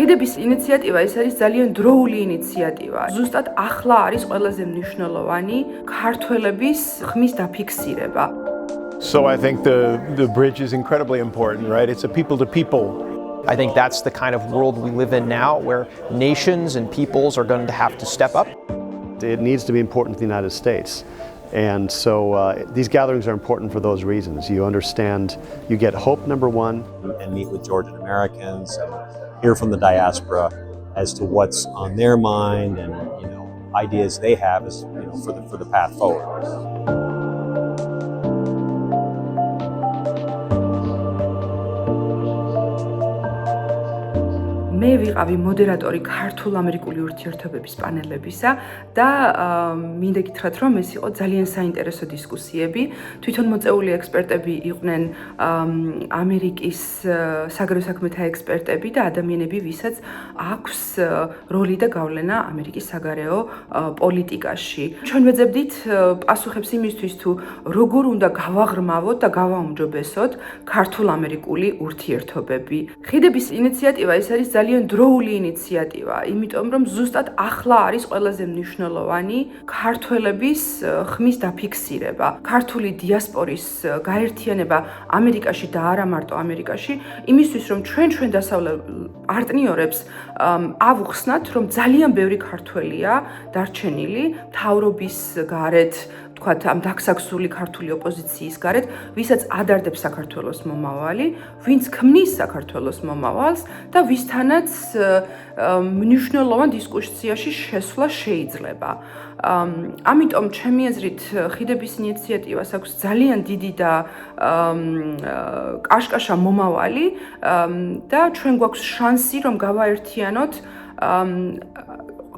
ხიდების ინიციატივა ეს არის ძალიან დროული ინიციატივა. ზუსტად ახლა არის ყველაზე მნიშვნელოვანი ქართველების ხმის დაფიქსირება. So I think the bridge is incredibly important, right? It's a people to people. I think that's the kind of world we live in now where nations and peoples are going to have to step up. It needs to be important to the United States. And so these gatherings are important for those reasons. You understand, you get hope, number one. And meet with Georgian-Americans and hear from the diaspora as to what's on their mind and, ideas they have as, for the path forward. მე ვიყავი მოდერატორი ქართულ-ამერიკული ურთიერთობების პანელებისა და მინდა გითხრათ, რომ ეს იყო ძალიან საინტერესო დისკუსიები. თვითონ მოწეული ექსპერტები იყვნენ ამერიკის საგარეო საქმეთა ექსპერტები და ადამიანები, ვისაც აქვს როლი და გავლენა ამერიკის საგარეო პოლიტიკაში. ჩვენ ვეძებდით პასუხებს იმისთვის, თუ როგორ უნდა გავაღრმავოთ და გავაუმჯობესოთ ქართულ-ამერიკული ურთიერთობები. ხიდების ინიციატივა ეს არის ძალიან დროული ინიციატივა, იმიტომ რომ ზუსტად ახლა არის ყველაზე მნიშვნელოვანი ქართველების ხმის დაფიქსირება. ქართული დიასპორის გაერთიანება ამერიკაში და არა მარტო ამერიკაში, იმისთვის რომ ჩვენ დასავლელ პარტნიორებს ავუხსნათ, რომ ძალიან ბევრი ქართველია დარჩენილი მთავრობის გარეთ, თქვათ ამ დაქსაქსული ქართული ოპოზიციის გარეთ, ვისაც ადარდებს საქართველოს მომავალი, ვინც ქმნის საქართველოს მომავალს და ვისთანაც მნიშვნელოვან დისკუსიაში შესვლა შეიძლება. ამიტომ ჩემი აზრით ხიდების ინიციატივას აქვს ძალიან დიდი და კაშკაშა მომავალი და ჩვენ გვაქვს შანსი რომ გავაერთიანოთ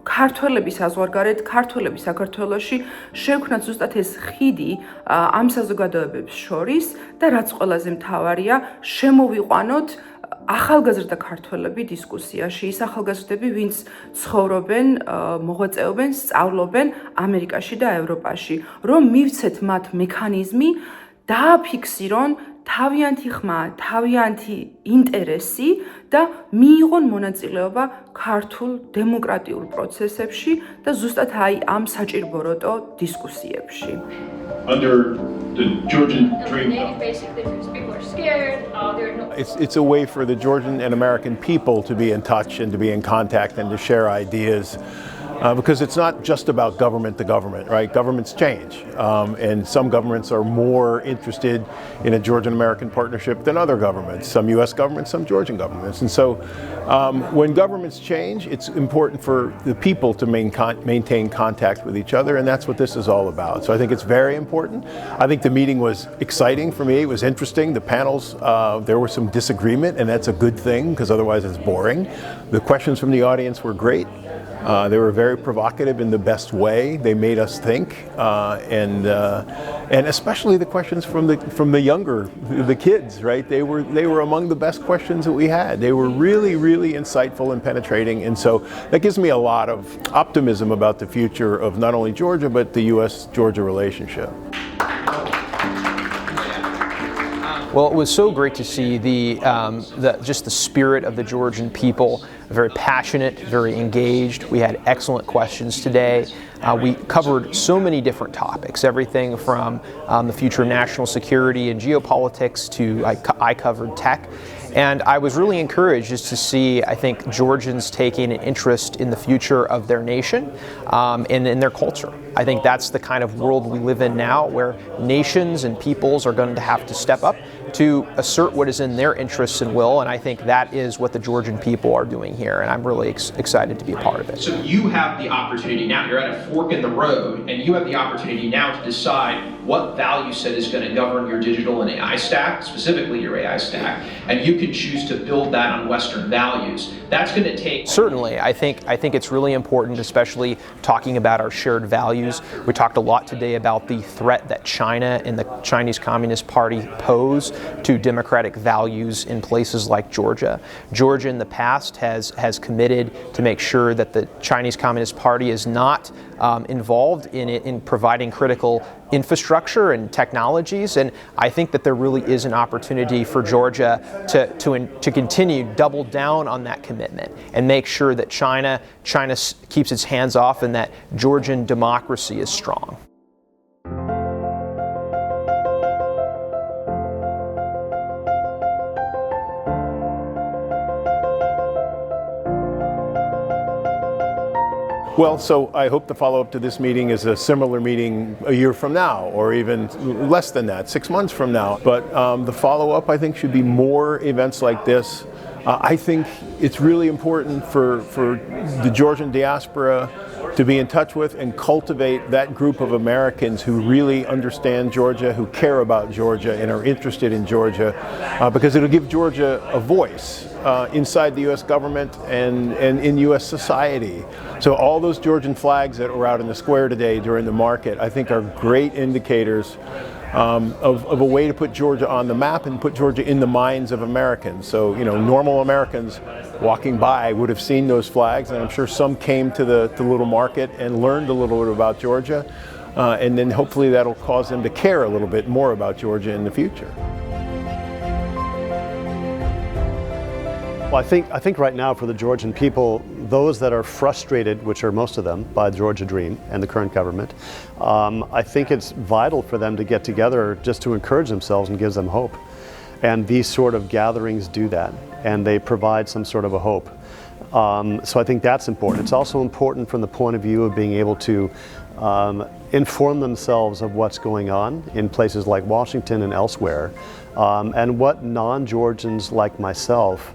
ქართველების საზღვარგარეთ, ქართველები საქართველოში შევქმნათ ზუსტად ეს ხიდი ამ საზოგადოებებს შორის და რაც ყველაზე მთავარია, შემოვიყვანოთ ახალგაზრდა ქართველები დისკუსიაში, ის ახალგაზრდები, ვინც ცხოვრობენ, მოღვაწეობენ, სწავლობენ ამერიკაში და ევროპაში, რომ მივცეთ მათ მექანიზმი დააფიქსირონ თავიანთი ხმა, თავიანთი ინტერესი და მიიღონ მონაწილეობა ქართულ დემოკრატიულ პროცესებში და ზუსტად აი ამ საჭირბოროტო დისკუსიებში. Under the Georgian dream. Basically, people are scared. It's a way for the Georgian and American people to be in touch and to be in contact and to share ideas. Because it's not just about government to government, right? Governments change, and some governments are more interested in a Georgian-American partnership than other governments, some U.S. governments, some Georgian governments. And so when governments change, it's important for the people to maintain contact with each other, and that's what this is all about. So I think it's very important. I think the meeting was exciting for me. It was interesting. The panels, there was some disagreement, and that's a good thing, because otherwise it's boring. The questions from the audience were great. They were very provocative in the best way. They made us think, and especially the questions from the younger, the kids, right? They were among the best questions that we had. They were really, really insightful and penetrating, and so that gives me a lot of optimism about the future of not only Georgia but the U.S.-Georgia relationship. Well, it was so great to see just the spirit of the Georgian people, very passionate, very engaged. We had excellent questions today. We covered so many different topics, everything from the future of national security and geopolitics to I covered tech. And I was really encouraged just to see, I think, Georgians taking an interest in the future of their nation and in their culture. I think that's the kind of world we live in now, where nations and peoples are going to have to step up to assert what is in their interests and will, and I think that is what the Georgian people are doing here, and I'm really excited to be a part of it. So you have the opportunity now, you're at a fork in the road, and you have the opportunity now to decide what value set is going to govern your digital and AI stack, specifically your AI stack, and you can choose to build that on Western values. That's going to take... Certainly, I think it's really important, especially talking about our shared values. We talked a lot today about the threat that China and the Chinese Communist Party pose to democratic values in places like Georgia. Georgia in the past has committed to make sure that the Chinese Communist Party is not involved in it, in providing critical infrastructure and technologies. And I think that there really is an opportunity for Georgia to continue double down on that commitment and make sure that China keeps its hands off and that Georgian democracy is strong. Well, so I hope the follow-up to this meeting is a similar meeting a year from now, or even less than that, 6 months from now. But the follow-up, I think, should be more events like this. I think it's really important for the Georgian diaspora to be in touch with and cultivate that group of Americans who really understand Georgia, who care about Georgia and are interested in Georgia, because it'll give Georgia a voice inside the U.S. government and in U.S. society. So all those Georgian flags that were out in the square today during the market, I think are great indicators of a way to put Georgia on the map and put Georgia in the minds of Americans. So, normal Americans walking by would have seen those flags, and I'm sure some came to the little market and learned a little bit about Georgia, and then hopefully that'll cause them to care a little bit more about Georgia in the future. Well, I think right now for the Georgian people, those that are frustrated, which are most of them, by the Georgia Dream and the current government, I think it's vital for them to get together just to encourage themselves and gives them hope. And these sort of gatherings do that, and they provide some sort of a hope. So I think that's important. It's also important from the point of view of being able to inform themselves of what's going on in places like Washington and elsewhere, and what non-Georgians like myself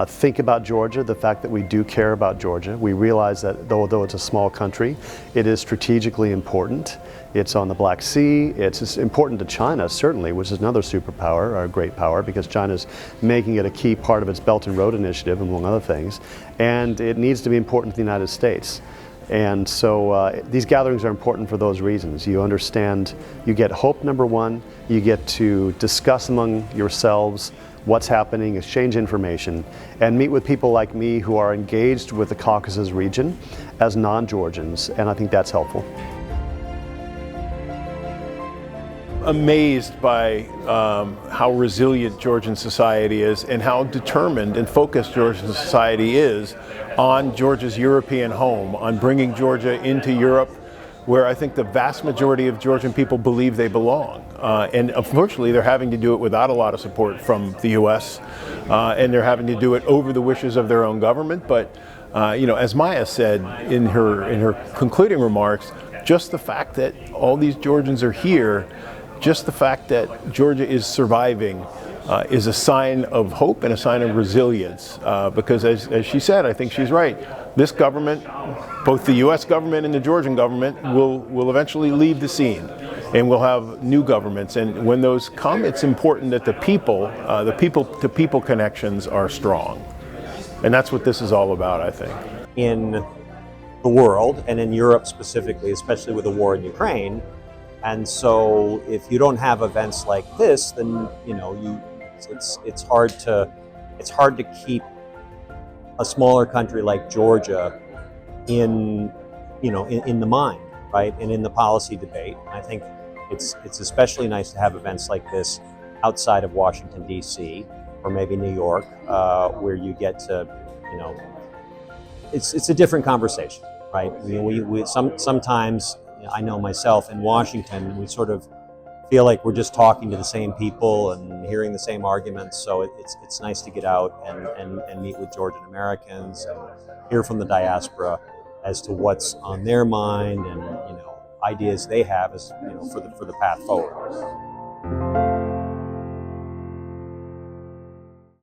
think about Georgia, the fact that we do care about Georgia. We realize that though it's a small country, it is strategically important. It's on the Black Sea. It's important to China, certainly, which is another superpower, or a great power, because China's making it a key part of its Belt and Road Initiative, among other things. And it needs to be important to the United States. And so these gatherings are important for those reasons. You understand, you get hope, number one. You get to discuss among yourselves what's happening, exchange information, and meet with people like me who are engaged with the Caucasus region as non-Georgians, and I think that's helpful. Amazed by how resilient Georgian society is and how determined and focused Georgian society is on Georgia's European home, on bringing Georgia into Europe, where I think the vast majority of Georgian people believe they belong. And unfortunately, they're having to do it without a lot of support from the U.S., and they're having to do it over the wishes of their own government. But, as Maya said in her concluding remarks, just the fact that all these Georgians are here, just the fact that Georgia is surviving is a sign of hope and a sign of resilience. Because as she said, I think she's right, this government, both the U.S. government and the Georgian government, will eventually leave the scene, and we'll have new governments. And when those come, it's important that the people-to-people connections are strong. And that's what this is all about, I think. In the world, and in Europe specifically, especially with the war in Ukraine. And so if you don't have events like this, then it's hard to keep a smaller country like Georgia in the mind, right, and in the policy debate. I think it's especially nice to have events like this outside of Washington, D.C., or maybe New York, where you get to, it's a different conversation, right? Sometimes, I know myself in Washington, we sort of feel like we're just talking to the same people and hearing the same arguments. So it's nice to get out and meet with Georgian-Americans and hear from the diaspora as to what's on their mind and ideas they have as for the path forward.